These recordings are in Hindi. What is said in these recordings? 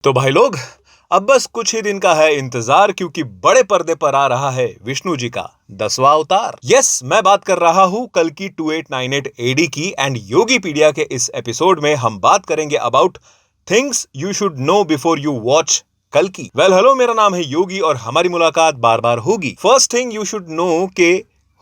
तो भाई लोग, अब बस कुछ ही दिन का है इंतजार, क्योंकि बड़े पर्दे पर आ रहा है विष्णु जी का 10वां अवतार। यस, मैं बात कर रहा हूं कल्कि 2898 एडी की। एंड योगीपीडिया के इस एपिसोड में हम बात करेंगे about things you should no before you watch कल्कि। वेल हेलो, मेरा नाम है योगी और हमारी मुलाकात बार बार होगी। First thing you should know के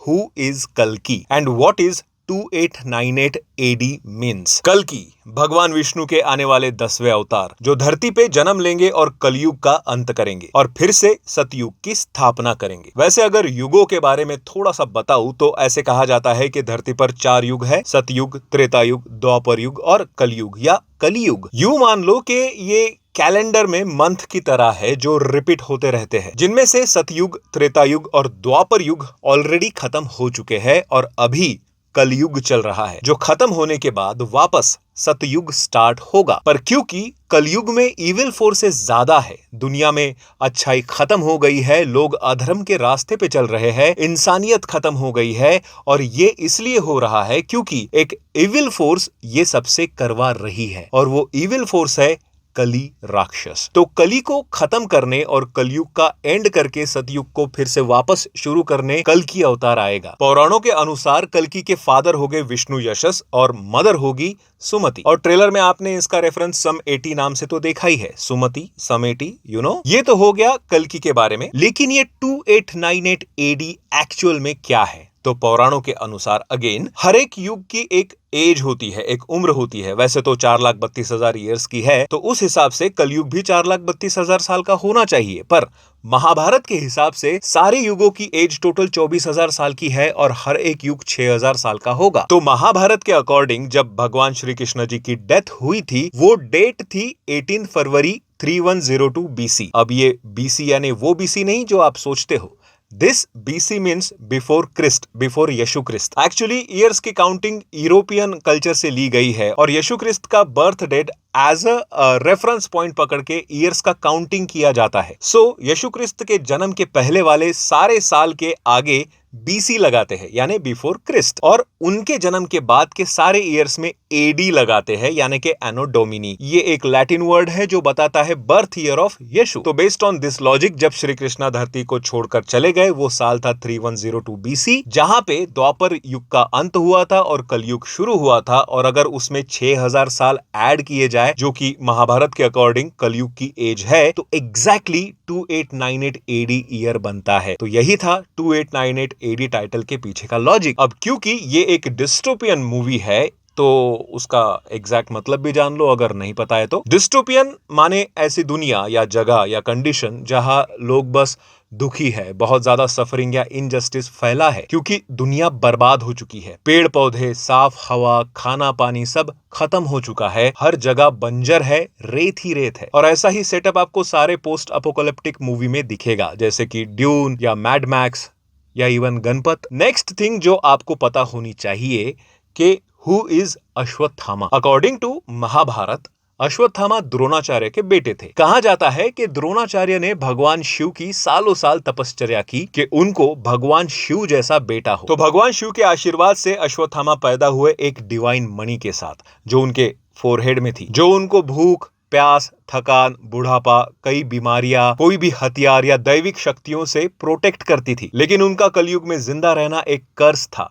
हु इज कल्कि and what is 2898 AD means. कल्कि भगवान विष्णु के आने वाले 10वें अवतार, जो धरती पे जन्म लेंगे और कलयुग का अंत करेंगे और फिर से सतयुग की स्थापना करेंगे। वैसे अगर युगों के बारे में थोड़ा सा बताऊं तो ऐसे कहा जाता है कि धरती पर 4 युग है: सतयुग, त्रेता युग, द्वापर युग और कलयुग या कलियुग। यूं मान लो कि ये कैलेंडर में मंथ की तरह है जो रिपीट होते रहते हैं, जिनमें से सतयुग, त्रेता युग और द्वापर युग ऑलरेडी खत्म हो चुके हैं और अभी कलयुग चल रहा है, जो खत्म होने के बाद वापस सतयुग स्टार्ट होगा। पर क्योंकि कलयुग में इविल फोर्सेस ज्यादा है, दुनिया में अच्छाई खत्म हो गई है, लोग अधर्म के रास्ते पे चल रहे हैं, इंसानियत खत्म हो गई है, और ये इसलिए हो रहा है क्योंकि एक इविल फोर्स ये सबसे करवा रही है, और वो इविल फोर्स है कली राक्षस। तो कली को खत्म करने और कलयुग का एंड करके सतयुग को फिर से वापस शुरू करने कल्कि अवतार आएगा। पुराणों के अनुसार कल्कि के फादर होंगे विष्णु यशस और मदर होगी सुमति। और ट्रेलर में आपने इसका रेफरेंस सम 80 नाम से तो देखा ही है, सुमति, सम 80, यू नो। ये तो हो गया कल्कि के बारे में, लेकिन ये 2898 एडी एक्चुअल में क्या है? तो पौराणों के अनुसार अगेन हर एक युग की एक एज होती है, एक उम्र होती है। वैसे तो 4,32,000 ईयर्स की है, तो उस हिसाब से कलयुग भी 4,32,000 साल का होना चाहिए। पर महाभारत के हिसाब से सारे युगों की एज टोटल 24,000 साल की है और हर एक युग 6,000 साल का होगा। तो महाभारत के अकॉर्डिंग जब भगवान श्री कृष्ण जी की डेथ हुई थी, वो डेट थी 18 फरवरी 3102 बीसी। अब ये बीसी यानी वो बीसी नहीं जो आप सोचते हो। This BC means before Christ, before Yashu Krist. Actually years की काउंटिंग यूरोपियन कल्चर से ली गई है और यशु क्रिस्त का birth date as a reference point पकड़ के ईयर्स का काउंटिंग किया जाता है। सो यशु क्रिस्त के जन्म के पहले वाले सारे साल के आगे बीसी लगाते हैं यानी बिफोर क्रिस्ट, और उनके जन्म के बाद के सारे ईयर्स में एडी लगाते हैं यानी कि एनो डोमिनी। ये एक लैटिन वर्ड है जो बताता है बर्थ ईयर ऑफ यशु। तो बेस्ड ऑन दिस लॉजिक जब श्री कृष्णा धरती को छोड़कर चले गए, वो साल था 3102 बीसी, जहां पे द्वापर युग का अंत हुआ था और कलयुग शुरू हुआ था। और अगर उसमें 6,000 साल ऐड किए जाए, जो कि महाभारत के अकॉर्डिंग कलयुग की एज है, तो एग्जैक्टली 2898 एडी ईयर बनता है। तो यही था 2898 एडी टाइटल के पीछे का लॉजिक। अब क्योंकि ये एक डिस्टोपियन मूवी है तो उसका एग्जैक्ट मतलब भी जान लो अगर नहीं पता है तो। डिस्टोपियन माने ऐसी दुनिया या जगह या कंडीशन जहां लोग बस दुखी है, बहुत ज्यादा सफरिंग या इनजस्टिस फैला है, क्योंकि दुनिया बर्बाद हो चुकी है। पेड़ पौधे, साफ हवा, खाना पानी सब खत्म हो चुका है, हर जगह बंजर है, रेत ही रेत है। और ऐसा ही सेटअप आपको सारे पोस्ट अपोकलिप्टिक मूवी में दिखेगा, जैसे कि ड्यून या मैड मैक्स या इवन गणपत। नेक्स्ट थिंग जो आपको पता होनी चाहिए कि who is Ashwatthama. According to Mahabharata, Ashwatthama Dronacharya के बेटे थे। कहा जाता है कि द्रोणाचार्य ने भगवान शिव की सालों साल तपश्चर्या की कि उनको भगवान शिव जैसा बेटा हो। तो भगवान शिव के आशीर्वाद से अश्वत्थामा पैदा हुए एक डिवाइन मणि के साथ, जो उनके फोरहेड में थी, जो उनको भूख, प्यास, थकान, बुढ़ापा, कई बीमारियां, कोई भी हथियार या दैविक शक्तियों से प्रोटेक्ट करती थी। लेकिन उनका कलयुग में जिंदा रहना एक कर्ज था,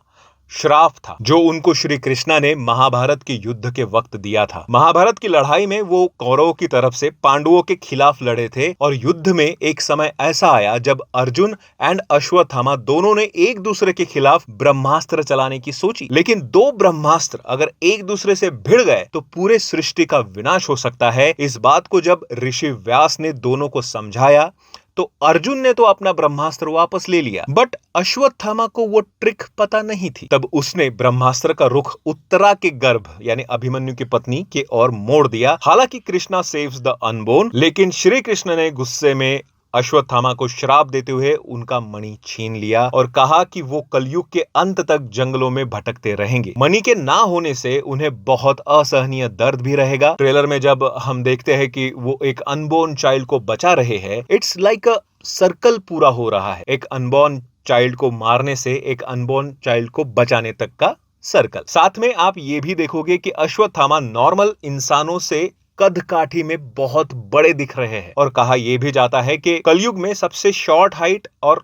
श्राप था, जो उनको श्री कृष्णा ने महाभारत के युद्ध के वक्त दिया था। महाभारत की लड़ाई में वो कौरवों की तरफ से पांडवों के खिलाफ लड़े थे, और युद्ध में एक समय ऐसा आया जब अर्जुन एंड अश्वत्थामा दोनों ने एक दूसरे के खिलाफ ब्रह्मास्त्र चलाने की सोची। लेकिन दो ब्रह्मास्त्र अगर एक दूसरे से भिड़ गए तो पूरे सृष्टि का विनाश हो सकता है। इस बात को जब ऋषि व्यास ने दोनों को समझाया तो अर्जुन ने तो अपना ब्रह्मास्त्र वापस ले लिया, बट अश्वत्थामा को वो ट्रिक पता नहीं थी। तब उसने ब्रह्मास्त्र का रुख उत्तरा के गर्भ यानी अभिमन्यु की पत्नी के ओर मोड़ दिया। हालांकि कृष्णा सेव्स द अनबोर्न, लेकिन श्री कृष्ण ने गुस्से में अश्वत्थामा को श्राप देते हुए उनका मणि छीन लिया और कहा कि वो कलयुग के अंत तक जंगलों में भटकते रहेंगे। मणि के ना होने से उन्हें बहुत असहनीय दर्द भी रहेगा। ट्रेलर में जब हम देखते हैं कि वो एक अनबोर्न चाइल्ड को बचा रहे हैं, इट्स लाइक अ सर्कल पूरा हो रहा है। एक अनबोर्न चाइल्ड को मारने से एक अनबोर्न चाइल्ड को बचाने तक का सर्कल। साथ में आप ये भी देखोगे कि अश्वत्थामा नॉर्मल इंसानों से कद काठी में बहुत बड़े दिख रहे हैं और कहा यह भी जाता है कि कलयुग में सबसे शॉर्ट हाइट और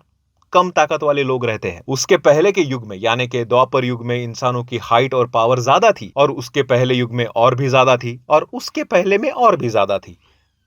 कम ताकत वाले लोग रहते हैं। उसके पहले के युग में यानी कि द्वापर युग में इंसानों की हाइट और पावर ज्यादा थी और उसके पहले युग में और भी ज्यादा थी और उसके पहले में और भी ज्यादा थी,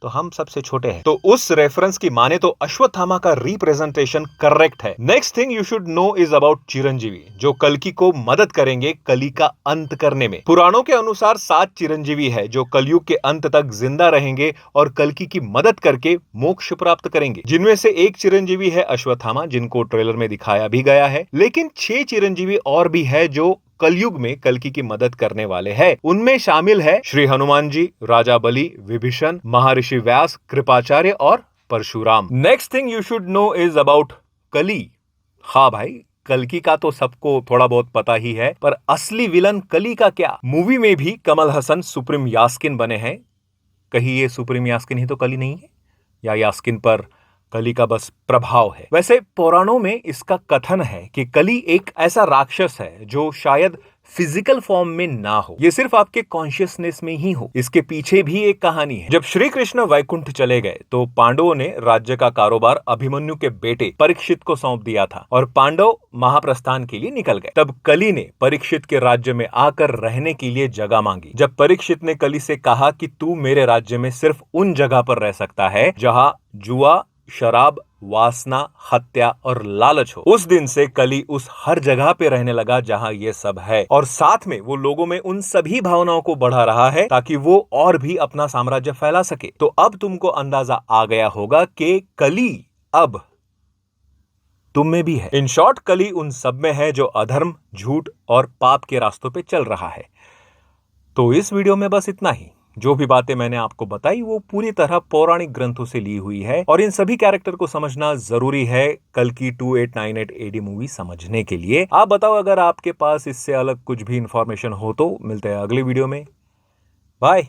तो हम सबसे छोटे हैं। तो उस रेफरेंस की माने तो अश्वत्थामा का रिप्रेजेंटेशन करेक्ट है। Next thing you should know is about Chiranjeevi, जो कल्कि को मदद करेंगे कली का अंत करने में। पुराणों के अनुसार 7 चिरंजीवी है जो कलयुग के अंत तक जिंदा रहेंगे और कल्कि की मदद करके मोक्ष प्राप्त करेंगे, जिनमें से एक चिरंजीवी है अश्वत्थामा, जिनको ट्रेलर में दिखाया भी गया है। लेकिन 6 चिरंजीवी और भी है जो कलयुग में कल्कि की मदद करने वाले हैं। उनमें शामिल है श्री हनुमान जी, राजा बलि, विभीषण, महर्षि व्यास, कृपाचार्य और Parshuram. Next thing you should know is about Kali. हाँ भाई, कल्कि का तो सबको थोड़ा बहुत पता ही है, पर असली विलन कली का क्या? मूवी में भी कमल हसन सुप्रीम यास्किन बने हैं। कहीं ये सुप्रीम यास्किन ही तो कली नहीं है, या यास्किन पर कली का बस प्रभाव है? वैसे पुराणों में इसका कथन है कि कली एक ऐसा राक्षस है जो शायद फिजिकल फॉर्म में ना हो, ये सिर्फ आपके कॉन्शियसनेस में ही हो। इसके पीछे भी एक कहानी है। जब श्री कृष्ण वैकुंठ चले गए तो पांडवों ने राज्य का कारोबार अभिमन्यु के बेटे परीक्षित को सौंप दिया था और पांडव महाप्रस्थान के लिए निकल गए। तब कली ने परीक्षित के राज्य में आकर रहने के लिए जगह मांगी। जब परीक्षित ने कली से कहा कि तू मेरे राज्य में सिर्फ उन जगह पर रह सकता है जहां जुआ, शराब, वासना, हत्या और लालच हो, उस दिन से कली उस हर जगह पे रहने लगा जहां ये सब है, और साथ में वो लोगों में उन सभी भावनाओं को बढ़ा रहा है ताकि वो और भी अपना साम्राज्य फैला सके। तो अब तुमको अंदाजा आ गया होगा कि कली अब तुम में भी है। इन शॉर्ट, कली उन सब में है जो अधर्म, झूठ और पाप के रास्तों पे चल रहा है। तो इस वीडियो में बस इतना ही। जो भी बातें मैंने आपको बताई वो पूरी तरह पौराणिक ग्रंथों से ली हुई है और इन सभी कैरेक्टर को समझना जरूरी है कल्कि 2898 एडी मूवी समझने के लिए। आप बताओ, अगर आपके पास इससे अलग कुछ भी इंफॉर्मेशन हो तो मिलते हैं अगली वीडियो में। बाय।